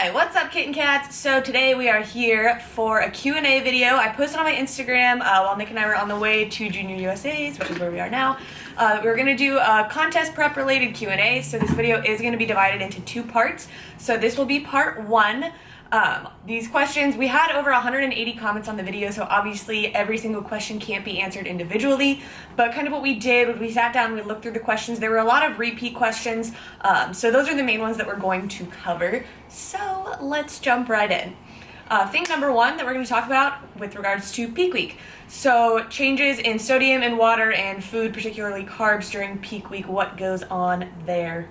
Hi, what's up, kitten cats? So today we are here for a Q&A video. I posted on my Instagram while Nick and I were on the way to Junior USA's, which is where we are now. We're going to do a contest prep related Q&A, so this video is going to be divided into two parts. So this will be part one. These questions, we had over 180 comments on the video, so obviously every single question can't be answered individually, but kind of what we did was we sat down, we looked through the questions. There were a lot of repeat questions, so those are the main ones that we're going to cover. So let's jump right in. Thing number one that we're going to talk about with regards to peak week. So changes in sodium and water and food, particularly carbs during peak week, what goes on there?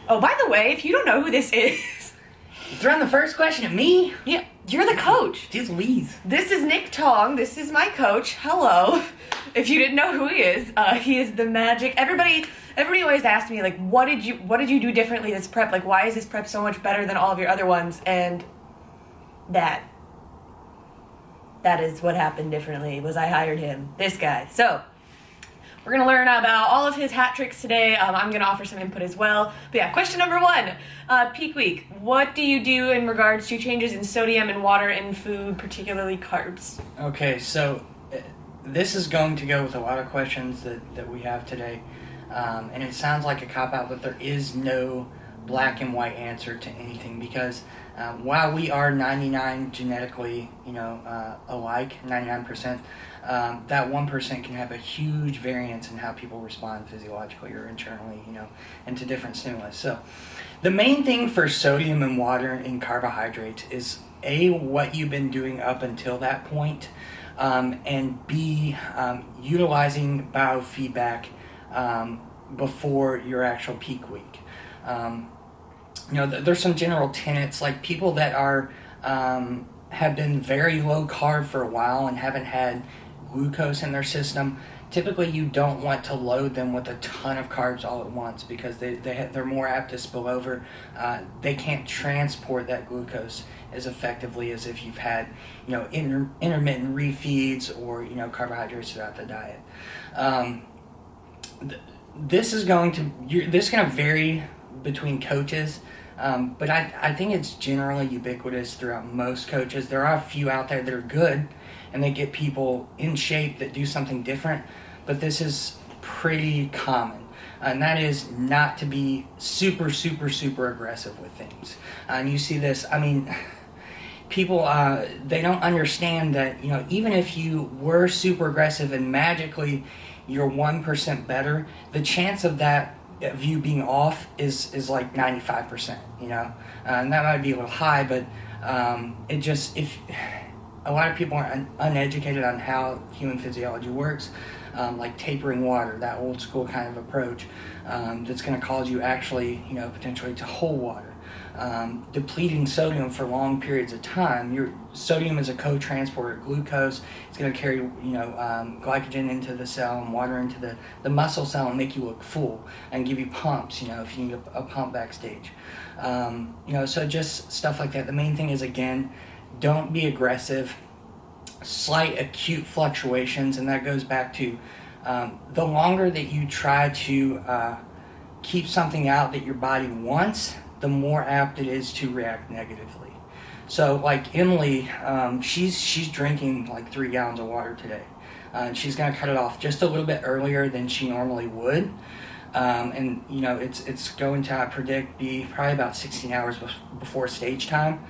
Oh, by the way, if you don't know who this is, You're throwing the first question at me? yeah, you're the coach. Jeez Louise. This is Nick Tong. This is my coach. Hello. If you didn't know who he is the magic. Everybody always asks me, like, what did you do differently this prep? Like, why is this prep so much better than all of your other ones? And that is what happened differently, was I hired him, this guy. So we're going to learn about all of his hat tricks today. I'm going to offer some input as well. But yeah, question number one, peak week. What do you do in regards to changes in sodium and water in food, particularly carbs? Okay, so this is going to go with a lot of questions that we have today. And it sounds like a cop-out, but there is no black and white answer to anything because while we are 99 genetically, alike, 99%, that 1% can have a huge variance in how people respond physiologically or internally, and to different stimulus. So the main thing for sodium and water and carbohydrates is A, what you've been doing up until that point, and B, utilizing biofeedback before your actual peak week. There's some general tenets, like people that are have been very low carb for a while and haven't had glucose in their system. Typically, you don't want to load them with a ton of carbs all at once because they're more apt to spill over. They can't transport that glucose as effectively as if you've had, intermittent refeeds or carbohydrates throughout the diet. This is going to vary between coaches, but I think it's generally ubiquitous throughout most coaches. There are a few out there that are good and they get people in shape that do something different, but this is pretty common, and that is not to be super, super, super aggressive with things. And you see this, people, they don't understand that, even if you were super aggressive and magically you're 1% better, the chance of you being off is like 95%, and that might be a little high, but if a lot of people are uneducated on how human physiology works, like tapering water, that old school kind of approach, that's going to cause you actually, potentially to hold water. Depleting sodium for long periods of time. Your sodium is a co-transporter of glucose. It's going to carry, glycogen into the cell and water into the muscle cell and make you look full and give you pumps, if you need a pump backstage. So just stuff like that. The main thing is, again, don't be aggressive. Slight acute fluctuations, and that goes back to the longer that you try to keep something out that your body wants, the more apt it is to react negatively. So like Emily, she's drinking like 3 gallons of water today. She's going to cut it off just a little bit earlier than she normally would. And it's going to, I predict, be probably about 16 hours before stage time.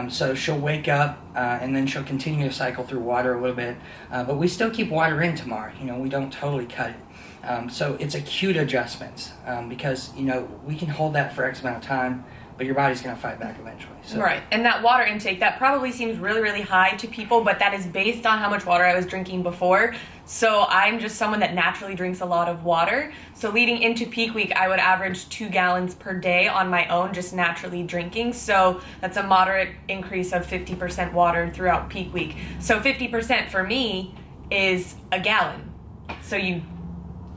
So she'll wake up and then she'll continue to cycle through water a little bit. But we still keep water in tomorrow. We don't totally cut it. So it's acute adjustments because, we can hold that for X amount of time, but your body's going to fight back eventually. So. Right. And that water intake, that probably seems really, really high to people, but that is based on how much water I was drinking before. So I'm just someone that naturally drinks a lot of water. So leading into peak week, I would average 2 gallons per day on my own, just naturally drinking. So that's a moderate increase of 50% water throughout peak week. So 50% for me is a gallon. So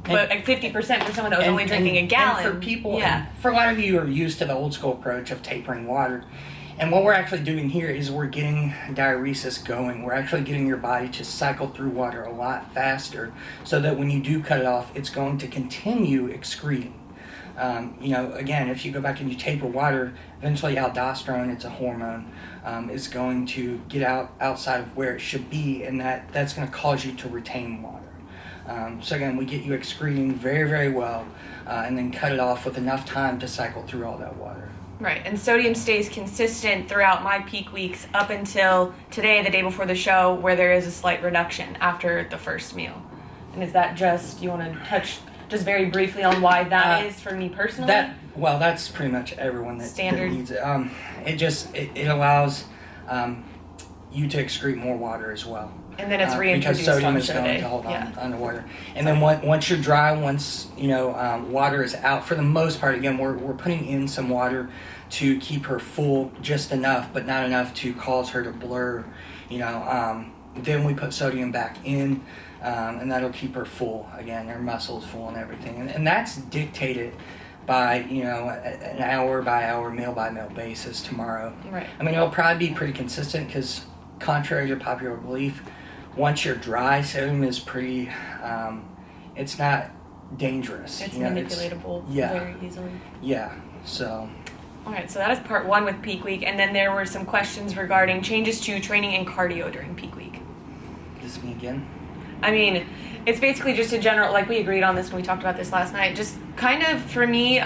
but 50% for someone that was only drinking a gallon. And for people, for a lot of you who are used to the old school approach of tapering water, and what we're actually doing here is we're getting diuresis going. We're actually getting your body to cycle through water a lot faster so that when you do cut it off, it's going to continue excreting. Again, if you go back and you taper water, eventually aldosterone, it's a hormone, is going to get outside of where it should be, and that's going to cause you to retain water. So again, we get you excreting very, very well, and then cut it off with enough time to cycle through all that water. Right, and sodium stays consistent throughout my peak weeks up until today, the day before the show, where there is a slight reduction after the first meal. And is that just, you want to touch just very briefly on why that is for me personally? That's pretty much everyone that needs it. It allows you to excrete more water as well. And then it's reintroduced because sodium on is going day. to hold on underwater. And then once you're dry, water is out, for the most part, again, we're putting in some water to keep her full just enough, but not enough to cause her to blur. Then we put sodium back in, and that'll keep her full again, her muscles full and everything. And that's dictated by an hour by hour, meal by meal basis tomorrow. Right. I mean, it'll probably be pretty consistent because, contrary to popular belief, once you're dry, sodium is pretty, it's not dangerous. It's manipulatable very easily. Yeah, so. All right, so that is part one with peak week, and then there were some questions regarding changes to training and cardio during peak week. This me again? I mean, it's basically just a general, like we agreed on this when we talked about this last night, just kind of for me,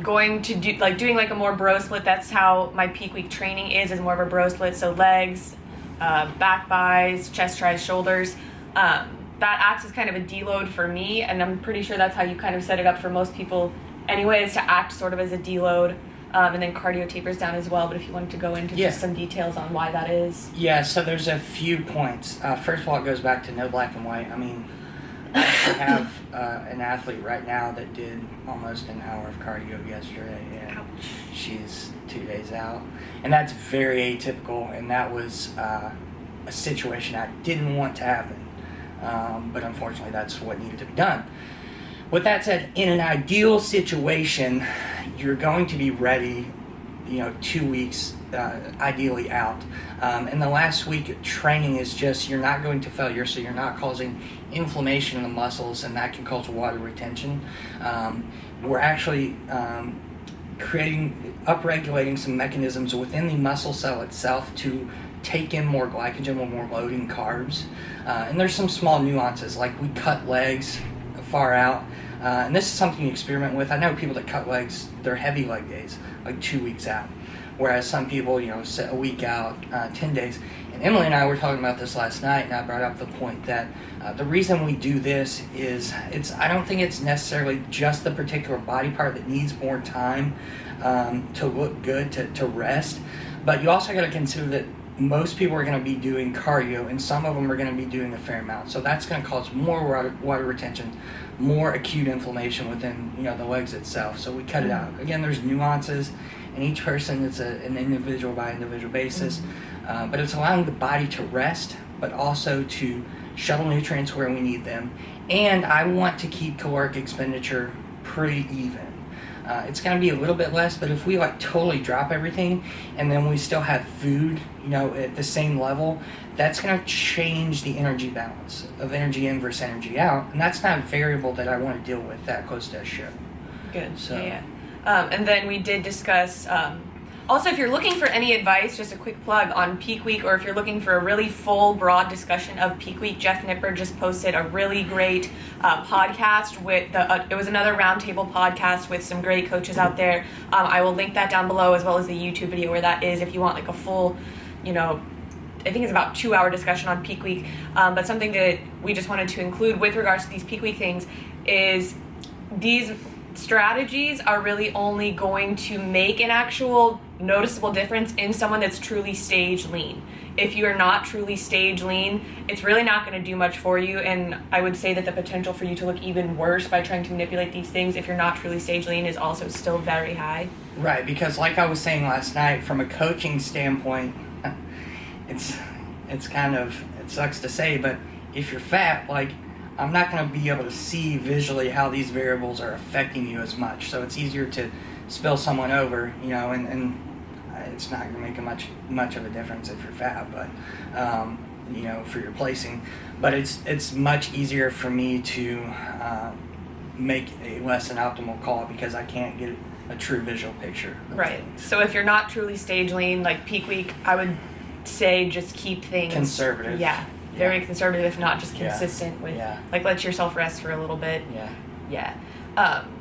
going to doing like a more bro split. That's how my peak week training is more of a bro split. So legs, back buys, chest tries, shoulders. That acts as kind of a deload for me, and I'm pretty sure that's how you kind of set it up for most people anyways, to act sort of as a deload. And then cardio tapers down as well, but if you wanted to go into just some details on why that is. Yeah, so there's a few points. First of all, it goes back to no black and white. I mean, I have an athlete right now that did almost an hour of cardio yesterday, and she's 2 days out. And that's very atypical, and that was a situation I didn't want to happen. But unfortunately, that's what needed to be done. With that said, in an ideal situation, you're going to be ready, 2 weeks ideally out. And the last week of training is just, you're not going to failure, so you're not causing inflammation in the muscles, and that can cause water retention. We're actually upregulating some mechanisms within the muscle cell itself to take in more glycogen when we're loading carbs. And there's some small nuances, like we cut legs far out. And this is something you experiment with. I know people that cut legs, their heavy leg days, like 2 weeks out. Whereas some people, set a week out, 10 days. And Emily and I were talking about this last night, and I brought up the point that the reason we do this is, I don't think it's necessarily just the particular body part that needs more time to look good, to rest. But you also got to consider that most people are going to be doing cardio, and some of them are going to be doing a fair amount. So that's going to cause more water retention, more acute inflammation within the legs itself. So we cut it out. Again, there's nuances, and each person is an individual by individual basis. But it's allowing the body to rest, but also to shuttle nutrients where we need them. And I want to keep caloric expenditure pretty even. It's going to be a little bit less, but if we totally drop everything and then we still have food, at the same level, that's going to change the energy balance of energy in versus energy out. And that's not a variable that I want to deal with that close to a show. Good. So. Yeah. And then we did discuss, also if you're looking for any advice, just a quick plug on peak week, or if you're looking for a really full, broad discussion of peak week, Jeff Nippard just posted a really great podcast with it was another Roundtable podcast with some great coaches out there. I will link that down below, as well as the YouTube video where that is, if you want a full, I think it's about 2-hour discussion on peak week. But something that we just wanted to include with regards to these peak week things is these strategies are really only going to make an actual noticeable difference in someone that's truly stage lean. If you're not truly stage lean, it's really not going to do much for you, and I would say that the potential for you to look even worse by trying to manipulate these things if you're not truly stage lean is also still very high. Right, because like I was saying last night, from a coaching standpoint, it's kind of, it sucks to say, but if you're fat, I'm not going to be able to see visually how these variables are affecting you as much. So it's easier to spill someone over, and it's not going to make much of a difference if you're fat, but for your placing. But it's much easier for me to make a less than optimal call because I can't get a true visual picture. Right. So if you're not truly stage lean, like peak week, I would say just keep things conservative. Yeah. Very conservative, if not just consistent with, like, let yourself rest for a little bit. Yeah.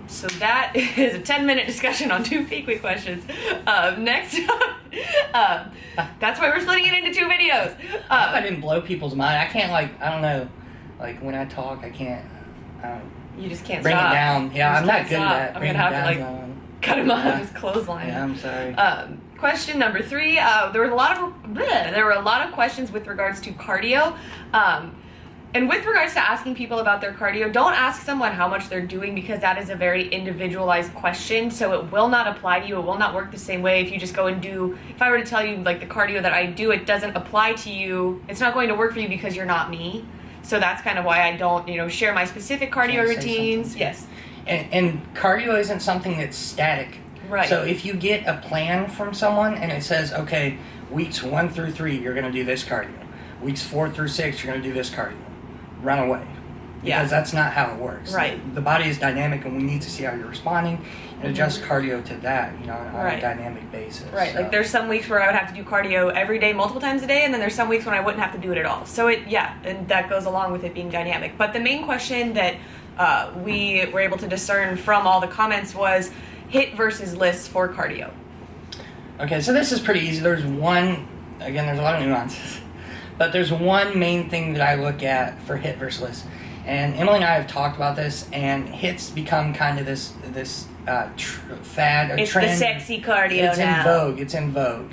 So that is a 10-minute discussion on 2 peak week questions. Next up, that's why we're splitting it into 2 videos. I didn't blow people's mind. I can't, like, I don't know, like, when I talk, I can't, you just can't bring stop. it down. Yeah, I'm not good at that. I'm going to have to, like, cut him off his clothesline. Yeah, I'm sorry. Question number 3, there were a lot of questions with regards to cardio. And with regards to asking people about their cardio, don't ask someone how much they're doing because that is a very individualized question. So it will not apply to you. It will not work the same way if you just go and do, if I were to tell you like the cardio that I do, it doesn't apply to you. It's not going to work for you because you're not me. So that's kind of why I don't, share my specific cardio routines. Yes. And cardio isn't something that's static. Right. So if you get a plan from someone and it says, okay, weeks 1 through 3, you're going to do this cardio. Weeks 4 through 6, you're going to do this cardio. Run away. Because that's not how it works. Right. The body is dynamic and we need to see how you're responding and adjust cardio to that, on a dynamic basis. Right. So. Like there's some weeks where I would have to do cardio every day, multiple times a day, and then there's some weeks when I wouldn't have to do it at all. So and that goes along with it being dynamic. But the main question that we were able to discern from all the comments was HIIT versus LISS for cardio. Okay, so this is pretty easy. There's a lot of nuances. But there's one main thing that I look at for HIIT versus LISS. And Emily and I have talked about this, and HIIT's become kind of this fad, a trend. It's the sexy cardio It's now. It's in vogue.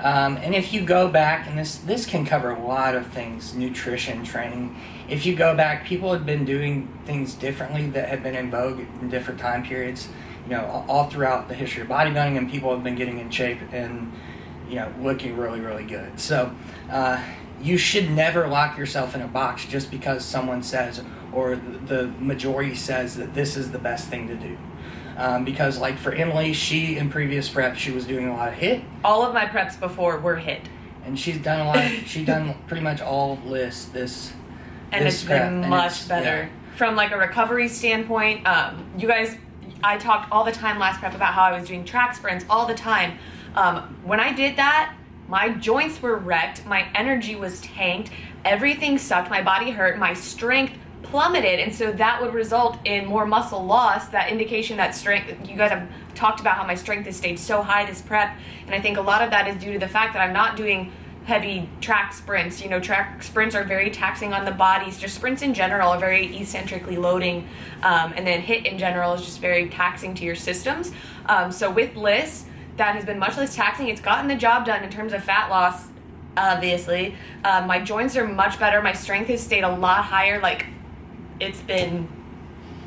And if you go back, and this can cover a lot of things, nutrition, training. If you go back, people have been doing things differently that have been in vogue in different time periods, all throughout the history of bodybuilding, and people have been getting in shape and, looking really, really good. So, you should never lock yourself in a box just because someone says or the majority says that this is the best thing to do. Because like for Emily, she in previous prep, she was doing a lot of HIIT. All of my preps before were HIIT. And she's done pretty much all LISS and it's been much better. From like a recovery standpoint. You guys, I talked all the time last prep about how I was doing track sprints all the time. When I did that, my joints were wrecked, my energy was tanked, everything sucked, my body hurt, my strength plummeted, and so that would result in more muscle loss, that indication that strength, you guys have talked about how my strength has stayed so high this prep, and I think a lot of that is due to the fact that I'm not doing heavy track sprints. Track sprints are very taxing on the bodies, just sprints in general are very eccentrically loading, and then HIIT in general is just very taxing to your systems. So with LISS, that has been much less taxing. It's gotten the job done in terms of fat loss, obviously. My joints are much better. My strength has stayed a lot higher. Like, it's been...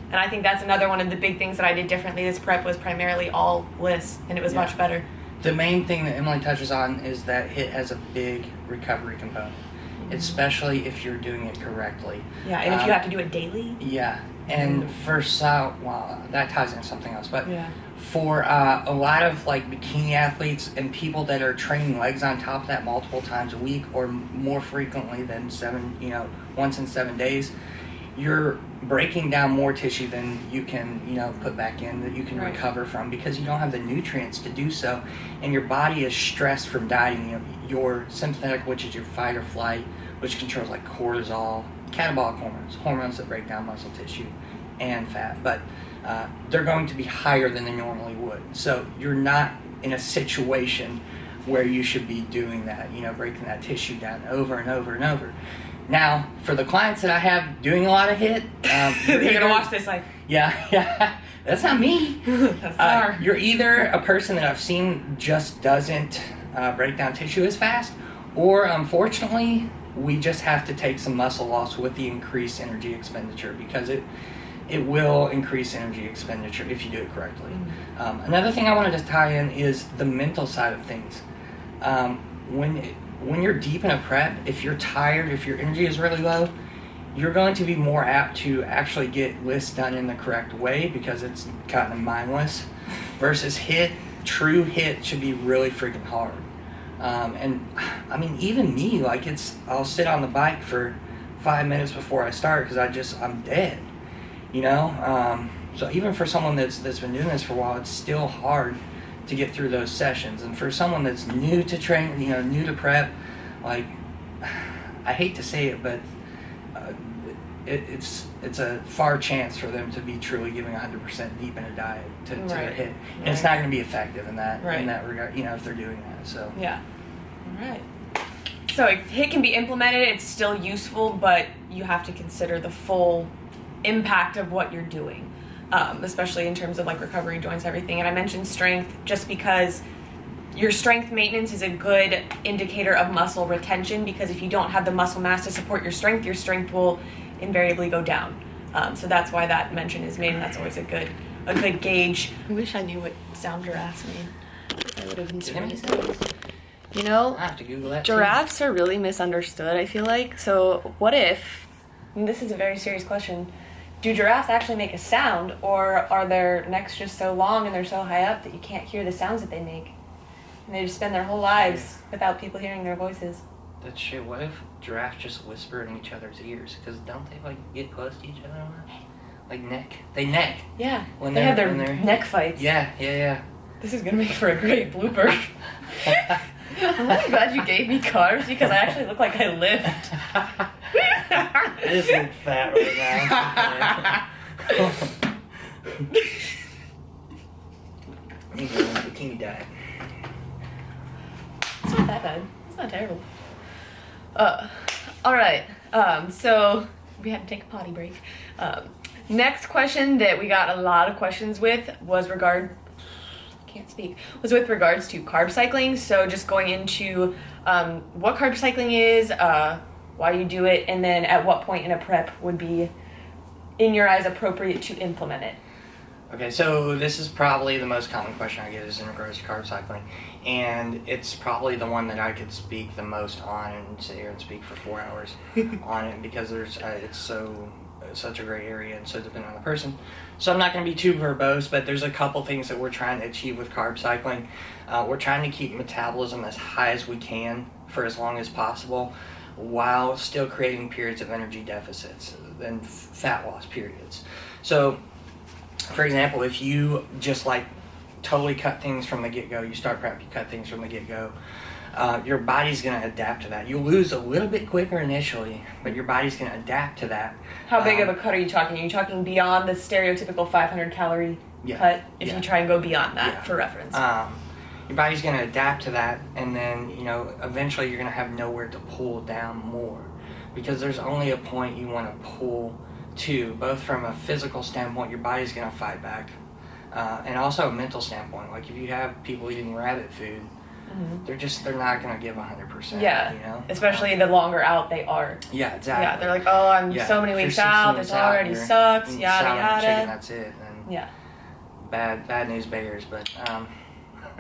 And I think that's another one of the big things that I did differently. This prep was primarily all LISS, and it was much better. The main thing that Emily touches on is that HIIT has a big recovery component, especially if you're doing it correctly. Yeah, and if you have to do it daily. Yeah, and that ties into something else, but... Yeah. For a lot of like bikini athletes and people that are training legs on top of that multiple times a week or more frequently than once in 7 days, you're breaking down more tissue than you can, put back in, that you can recover from because you don't have the nutrients to do so, and your body is stressed from dieting. Your sympathetic, which is your fight or flight, which controls like cortisol, catabolic hormones that break down muscle tissue and fat, but they're going to be higher than they normally would. So you're not in a situation where you should be doing that, breaking that tissue down over and over and over. Now, for the clients that I have doing a lot of HIIT, you're going to watch this like... Yeah, that's not me. That's you're either a person that I've seen just doesn't break down tissue as fast, or unfortunately, we just have to take some muscle loss with the increased energy expenditure because it will increase energy expenditure if you do it correctly. Another thing I wanted to tie in is the mental side of things. When you're deep in a prep, if you're tired, if your energy is really low, you're going to be more apt to actually get LISS done in the correct way because it's kind of mindless. Versus HIIT, true HIIT should be really freaking hard. And I mean, even me, like I'll sit on the bike for 5 minutes before I start because I'm dead. you know. So even for someone that's been doing this for a while, it's still hard to get through those sessions. And for someone that's new to train, you know, new to prep, like, I hate to say it, but it's a far chance for them to be truly giving 100% deep in a diet to their HIIT. And it's not going to be effective in that regard, you know, if they're doing that. So yeah. All right. So HIIT can be implemented. It's still useful, but you have to consider the full impact of what you're doing, especially in terms of like recovery, joints, everything. And I mentioned strength just because your strength maintenance is a good indicator of muscle retention, because if you don't have the muscle mass to support your strength will invariably go down. So that's why that mention is made, and that's always a good gauge. I wish I knew what sound giraffes made. I would have inserted. You know, I have to Google that. Giraffes are really misunderstood, I feel like. So what if, and this is a very serious question, do giraffes actually make a sound, or are their necks just so long and they're so high up that you can't hear the sounds that they make? And they just spend their whole lives without people hearing their voices. That shit, what if giraffes just whisper in each other's ears? Because don't they, like, get close to each other? Like, neck? They neck. Yeah, when they have their neck fights. Yeah. This is going to make for a great blooper. I'm really glad you gave me carbs, because I actually look like I lift. I just look fat right now. You go on bikini diet. It's not that bad. It's not terrible. All right. So we had to take a potty break. Next question that we got a lot of questions with was with regards to carb cycling. So just going into what carb cycling is, why you do it, and then at what point in a prep would be, in your eyes, appropriate to implement it. Okay, so this is probably the most common question I get is in regards to carb cycling, and it's probably the one that I could speak the most on and sit here and speak for 4 hours on it, because there's it's such a gray area and so dependent on the person. So I'm not going to be too verbose, but there's a couple things that we're trying to achieve with carb cycling. We're trying to keep metabolism as high as we can for as long as possible, while still creating periods of energy deficits and fat loss periods. So, for example, if you just like totally cut things from the get-go, you start prep, you cut things from the get-go, your body's going to adapt to that. You'll lose a little bit quicker initially, but your body's going to adapt to that. How big of a cut are you talking? Are you talking beyond the stereotypical 500 calorie cut, if you try and go beyond that, for reference? Your body's going to adapt to that, and then, you know, eventually you're going to have nowhere to pull down more, because there's only a point you want to pull to, both from a physical standpoint, your body's going to fight back, and also a mental standpoint. Like if you have people eating rabbit food, they're not going to give 100%. Yeah, you know? Especially the longer out they are. Yeah, exactly. Yeah, they're like, oh, I'm so many weeks out, this already sucks, yada yada. Chicken, that's it. And yeah. Bad news bears, but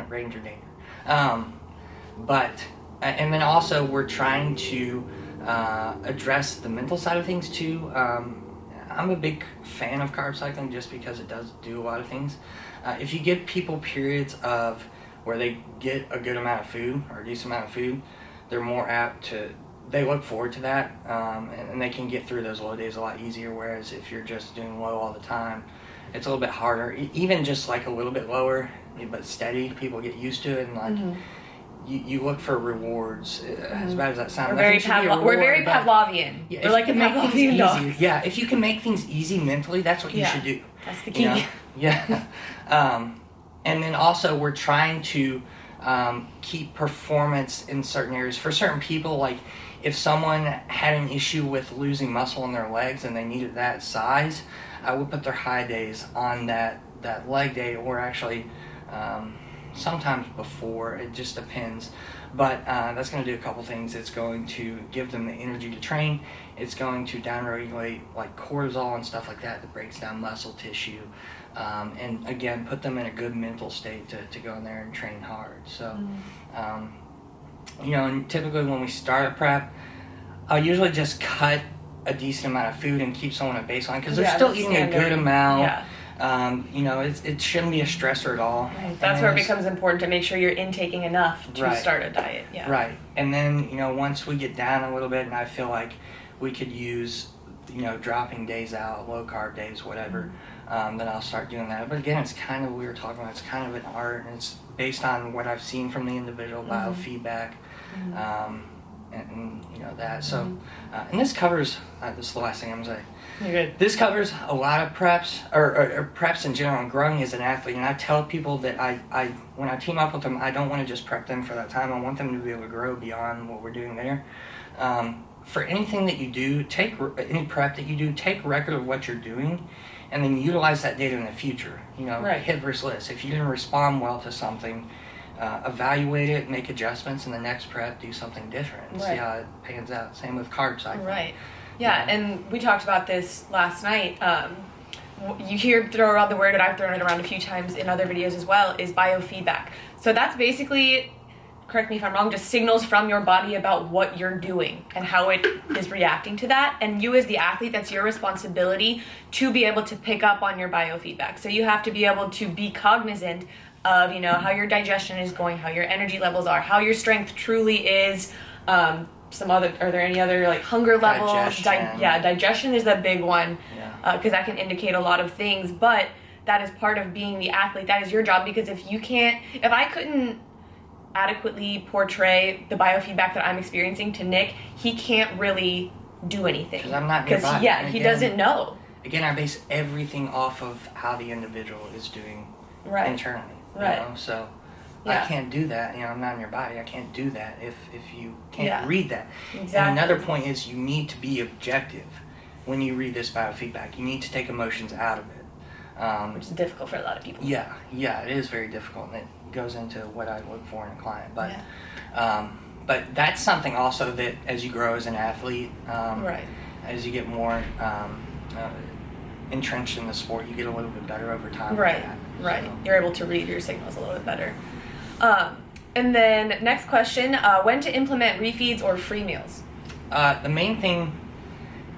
Ranger danger. And then also we're trying to address the mental side of things too. I'm a big fan of carb cycling just because it does do a lot of things. If you give people periods of where they get a good amount of food or a decent amount of food, they're more apt to, they look forward to that, and they can get through those low days a lot easier. Whereas if you're just doing low all the time, it's a little bit harder. Even just like a little bit lower, but steady, people get used to it, and like you look for rewards. As bad as that sounds, we're very Pavlovian. Yeah, we're like a Pavlovian dog. Yeah, if you can make things easy mentally, that's what you should do. That's the key. You know? Yeah. And then also we're trying to keep performance in certain areas. For certain people, like if someone had an issue with losing muscle in their legs and they needed that size, I would put their high days on that leg day, or actually sometimes before. It just depends. But that's going to do a couple things. It's going to give them the energy to train. It's going to downregulate like cortisol and stuff like that breaks down muscle tissue. And again, put them in a good mental state to go in there and train hard. So, you know, and typically when we start a prep, I'll usually just cut a decent amount of food and keep someone at baseline, because they're still eating a good amount. Yeah. You know, it shouldn't be a stressor at all. Right. That's where it becomes important to make sure you're intaking enough to start a diet. Yeah. Right. And then, you know, once we get down a little bit and I feel like we could use dropping days out, low carb days, whatever, then I'll start doing that. But again, it's kind of, we were talking about, it's kind of an art, and it's based on what I've seen from the individual biofeedback, and that. So, and this covers, this is the last thing I'm going to say. You're good. This covers a lot of preps, or preps in general, and growing as an athlete. And I tell people that I when I team up with them, I don't want to just prep them for that time. I want them to be able to grow beyond what we're doing there. For anything that you do, any prep that you do, take record of what you're doing, and then utilize that data in the future. HIIT versus LISS. If you didn't respond well to something, evaluate it, make adjustments, and the next prep do something different and see how it pans out. Same with carb cycling. Right. Yeah, and we talked about this last night. You hear throw around the word, and I've thrown it around a few times in other videos as well, is biofeedback. So that's basically, correct me if I'm wrong, just signals from your body about what you're doing and how it is reacting to that. And you as the athlete, that's your responsibility to be able to pick up on your biofeedback. So you have to be able to be cognizant of, how your digestion is going, how your energy levels are, how your strength truly is. Are there any other like hunger levels? Digestion is the big one, because that can indicate a lot of things, but that is part of being the athlete. That is your job, because if I couldn't adequately portray the biofeedback that I'm experiencing to Nick, he can't really do anything. Because I'm not nearby. He doesn't know. Again, I base everything off of how the individual is doing internally. So I can't do that. I'm not in your body. I can't do that if you can't read that. Exactly. And another point is you need to be objective when you read this biofeedback. You need to take emotions out of it. Which is difficult for a lot of people. Yeah, it is very difficult, and it goes into what I look for in a client. But but that's something also that as you grow as an athlete, as you get more entrenched in the sport, you get a little bit better over time. Right. So. You're able to read your signals a little bit better. And then next question, when to implement refeeds or free meals? The main thing,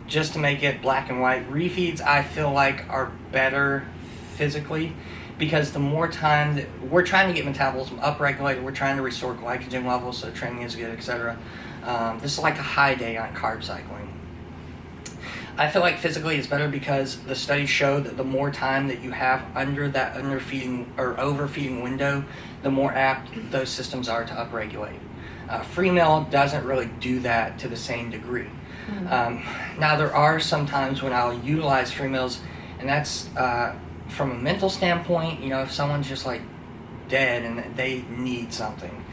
just to make it black and white, refeeds I feel like are better physically, because the more time that we're trying to get metabolism upregulated, we're trying to restore glycogen levels so training is good, etc. This is like a high day on carb cycling. I feel like physically it's better because the studies show that the more time that you have under that underfeeding or overfeeding window, the more apt those systems are to upregulate. Free meal doesn't really do that to the same degree. Now there are some times when I'll utilize free meals, and that's from a mental standpoint. If someone's just like dead and they need something,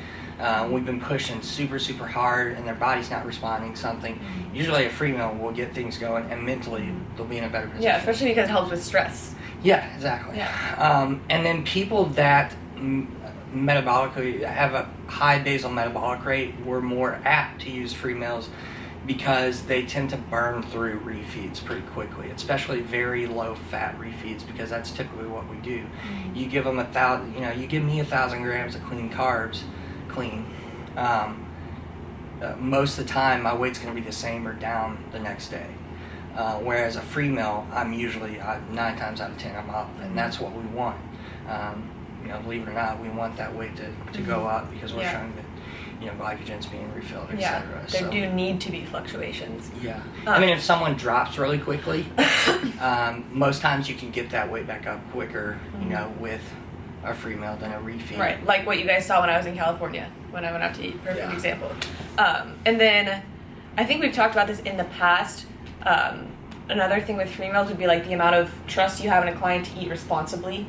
we've been pushing super hard and their body's not responding something, usually a free meal will get things going, and mentally they'll be in a better position. Yeah, especially because it helps with stress. Yeah, exactly. And then people that metabolically have a high basal metabolic rate were more apt to use free meals because they tend to burn through refeeds pretty quickly, especially very low fat refeeds, because that's typically what we do. You give them you give me 1,000 grams of clean carbs, most of the time my weight's going to be the same or down the next day. Whereas a free meal, I'm usually 9 times out of 10 I'm up, and that's what we want. Believe it or not, we want that weight to go up because we're showing that glycogen's being refilled, etc. There do need to be fluctuations. If someone drops really quickly, most times you can get that weight back up quicker, with a free meal than a refeed. Right, like what you guys saw when I was in California, when I went out to eat. Perfect example. And then, I think we've talked about this in the past. Another thing with free meals would be like the amount of trust you have in a client to eat responsibly.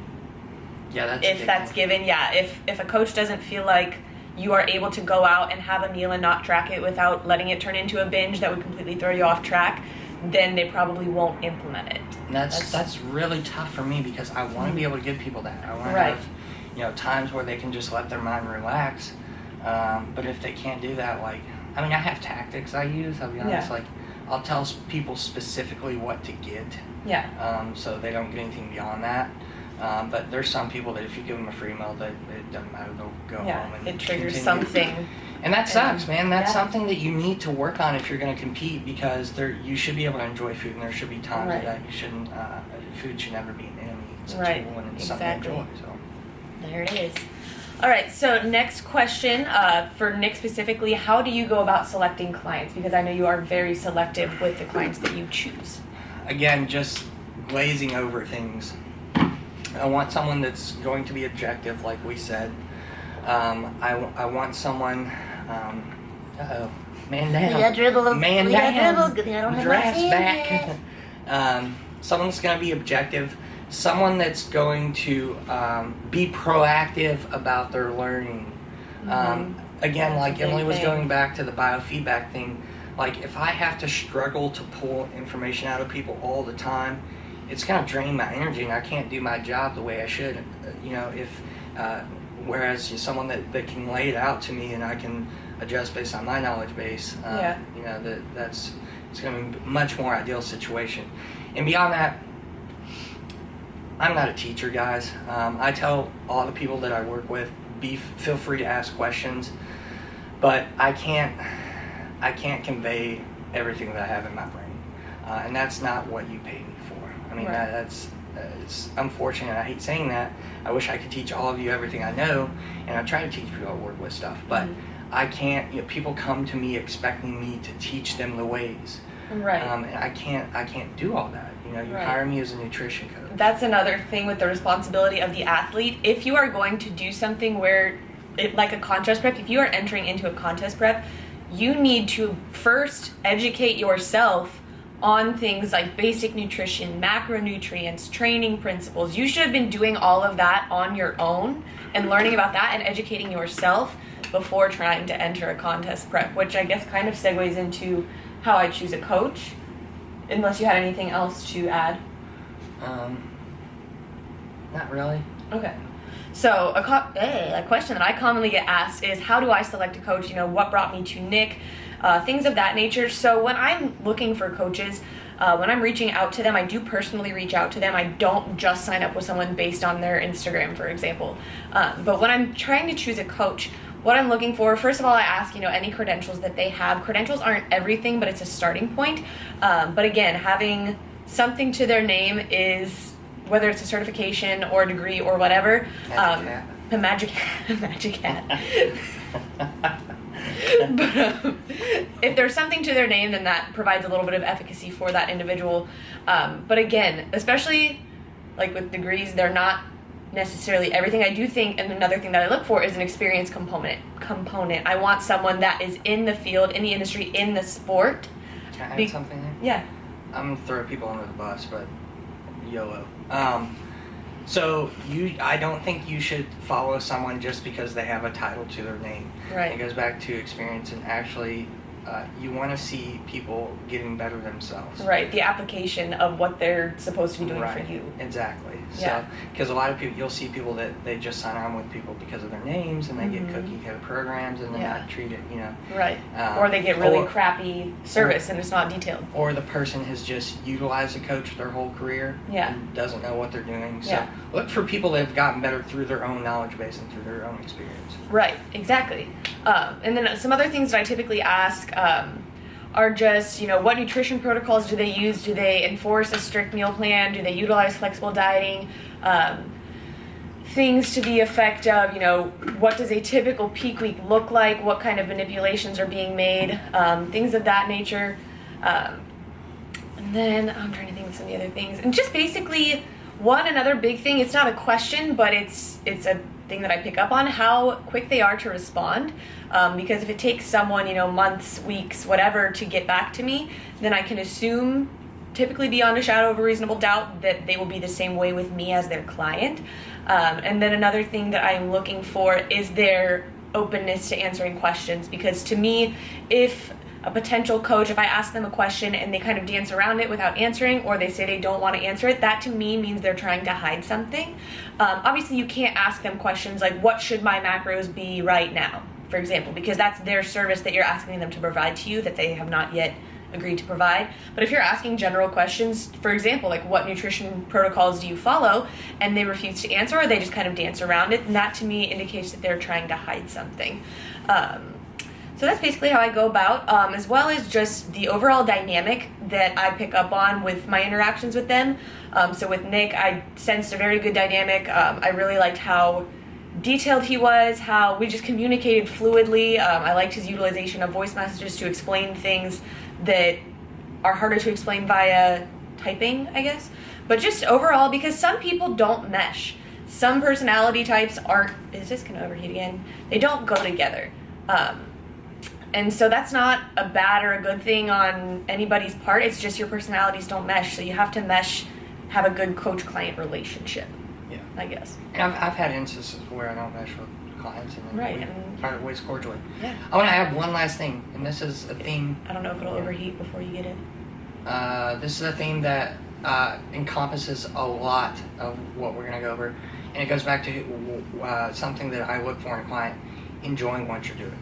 Yeah, if that's given. If a coach doesn't feel like you are able to go out and have a meal and not track it without letting it turn into a binge that would completely throw you off track, then they probably won't implement it. And that's really tough for me, because I want to be able to give people that. I want to have times where they can just let their mind relax. But if they can't do that, I have tactics I use. I'll be honest. I'll tell people specifically what to get. So they don't get anything beyond that. But there's some people that if you give them a free meal, that it doesn't matter. They'll go home and it triggers continue. Something. And that sucks, man. That's something that you need to work on if you're going to compete, because you should be able to enjoy food, and there should be times that you shouldn't. Food should never be an enemy. It's a tool, and it's something to enjoy. So there it is. All right, so next question for Nick specifically, how do you go about selecting clients? Because I know you are very selective with the clients that you choose. Again, just glazing over things. I want someone that's going to be objective, like we said. I want someone, man down. We got dribbles. Man we down. got dribbles. Good thing I don't have my Draft's hand back. yet. Someone that's going to be objective. Someone that's going to be proactive about their learning. Again, That's like a big Emily was thing. going back to the biofeedback thing, like if I have to struggle to pull information out of people all the time, it's going to drain my energy and I can't do my job the way I should. Whereas someone that can lay it out to me and I can adjust based on my knowledge base, it's going to be a much more ideal situation. And beyond that, I'm not a teacher, guys. I tell all the people that I work with, feel free to ask questions, but I can't convey everything that I have in my brain, and that's not what you pay me for. I mean, Right. it's unfortunate. I hate saying that. I wish I could teach all of you everything I know, and I try to teach people I work with stuff, but I can't. People come to me expecting me to teach them the ways, Right. and I can't do all that. You Right. hire me as a nutrition coach. That's another thing with the responsibility of the athlete. If you are going to do something where, like a contest prep, if you are entering into a contest prep, you need to first educate yourself on things like basic nutrition, macronutrients, training principles. You should have been doing all of that on your own and learning about that and educating yourself before trying to enter a contest prep, which I guess kind of segues into how I choose a coach. Unless you had anything else to add. Not really. Okay. So a question that I commonly get asked is, how do I select a coach? What brought me to Nick? Things of that nature. So when I'm looking for coaches, when I'm reaching out to them, I do personally reach out to them. I don't just sign up with someone based on their Instagram, for example. But when I'm trying to choose a coach, what I'm looking for, first of all, I ask, any credentials that they have. Credentials aren't everything, but it's a starting point. But again, having something to their name is, whether it's a certification or a degree or whatever. Magic hat. But if there's something to their name, then that provides a little bit of efficacy for that individual. But again, especially like with degrees, they're not necessarily everything. I do think, and another thing that I look for is an experience component. I want someone that is in the field, in the industry, in the sport. Can I add something there? Yeah. I'm gonna throw people under the bus, but YOLO. I don't think you should follow someone just because they have a title to their name. Right. It goes back to experience and actually you want to see people getting better themselves. Right, the application of what they're supposed to be doing Right. for you. Exactly. Yeah. So, because a lot of people, you'll see people that they just sign on with people because of their names, and they get cookie cutter Mm-hmm. programs, and they're Yeah. not treated, Right. Or they get really or- crappy service and it's not detailed. Or the person has just utilized a coach their whole career Yeah. and doesn't know what they're doing. So Yeah. look for people that have gotten better through their own knowledge base and through their own experience. Right, exactly. And then some other things that I typically ask are just, what nutrition protocols do they use? Do they enforce a strict meal plan? Do they utilize flexible dieting? Things to the effect of, what does a typical peak week look like? What kind of manipulations are being made? Things of that nature. And then I'm trying to think of some of the other things. And just basically, another big thing, it's not a question, but it's a thing that I pick up on, how quick they are to respond. Because if it takes someone, months, weeks, whatever, to get back to me, then I can assume, typically beyond a shadow of a reasonable doubt, that they will be the same way with me as their client. And then another thing that I'm looking for is their openness to answering questions. Because to me, if a potential coach, if I ask them a question and they kind of dance around it without answering, or they say they don't want to answer it, that to me means they're trying to hide something. Obviously, you can't ask them questions like, what should my macros be right now, for example, because that's their service that you're asking them to provide to you that they have not yet agreed to provide. But if you're asking general questions, for example, like what nutrition protocols do you follow, and they refuse to answer, or they just kind of dance around it, and that to me indicates that they're trying to hide something. So that's basically how I go about, as well as just the overall dynamic that I pick up on with my interactions with them. So with Nick, I sensed a very good dynamic. I really liked how detailed he was, how we just communicated fluidly. I liked his utilization of voice messages to explain things that are harder to explain via typing, I guess. But just overall, because some people don't mesh. Some personality types aren't, is this gonna overheat again? They don't go together. And so that's not a bad or a good thing on anybody's part. It's just your personalities don't mesh. So you have to mesh, have a good coach-client relationship. Yeah, I guess. And I've had instances where I don't mesh with clients, and right, we part ways cordially. Yeah. I want to add one last thing, and this is a theme. I don't know if it'll overheat before you get it. This is a theme that encompasses a lot of what we're going to go over, and it goes back to something that I look for in a client: enjoying what you're doing.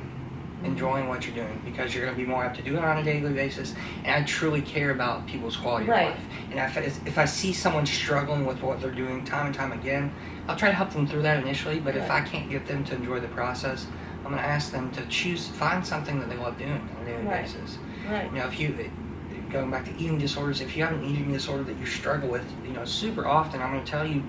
Enjoying what you're doing, because you're going to be more apt to do it on a daily basis, and I truly care about people's quality of life. And if I see someone struggling with what they're doing time and time again, I'll try to help them through that initially, but if I can't get them to enjoy the process, I'm going to ask them to find something that they love doing on a daily basis. Right. You know, if you, going back to eating disorders, if you have an eating disorder that you struggle with, super often, I'm going to tell you,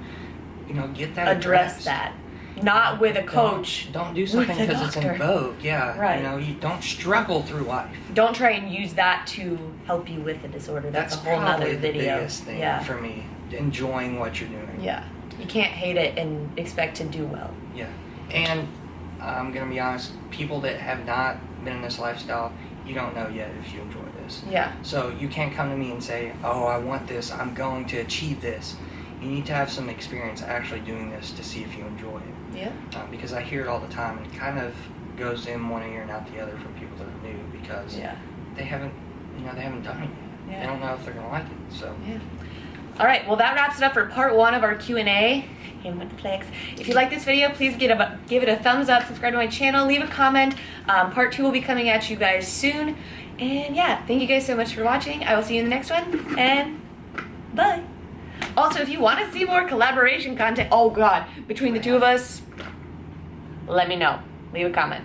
get that address that. Not with a coach. Don't do something because it's in vogue. Yeah. Right. You don't struggle through life. Don't try and use that to help you with the disorder. That's a whole nother video. The biggest thing for me. Enjoying what you're doing. Yeah. You can't hate it and expect to do well. Yeah. And I'm going to be honest, people that have not been in this lifestyle, you don't know yet if you enjoy this. Yeah. So you can't come to me and say, oh, I want this, I'm going to achieve this. You need to have some experience actually doing this to see if you enjoy it. Yeah. Because I hear it all the time, and it kind of goes in one ear and out the other from people that are new, because they haven't done it yet. Yeah. They don't know if they're gonna like it. So. Yeah. All right. Well, that wraps it up for part 1 of our Q&A. If you like this video, please give it a thumbs up. Subscribe to my channel. Leave a comment. Part 2 will be coming at you guys soon. And yeah, thank you guys so much for watching. I will see you in the next one. And bye. Also, if you want to see more collaboration content, between the two of us, let me know. Leave a comment.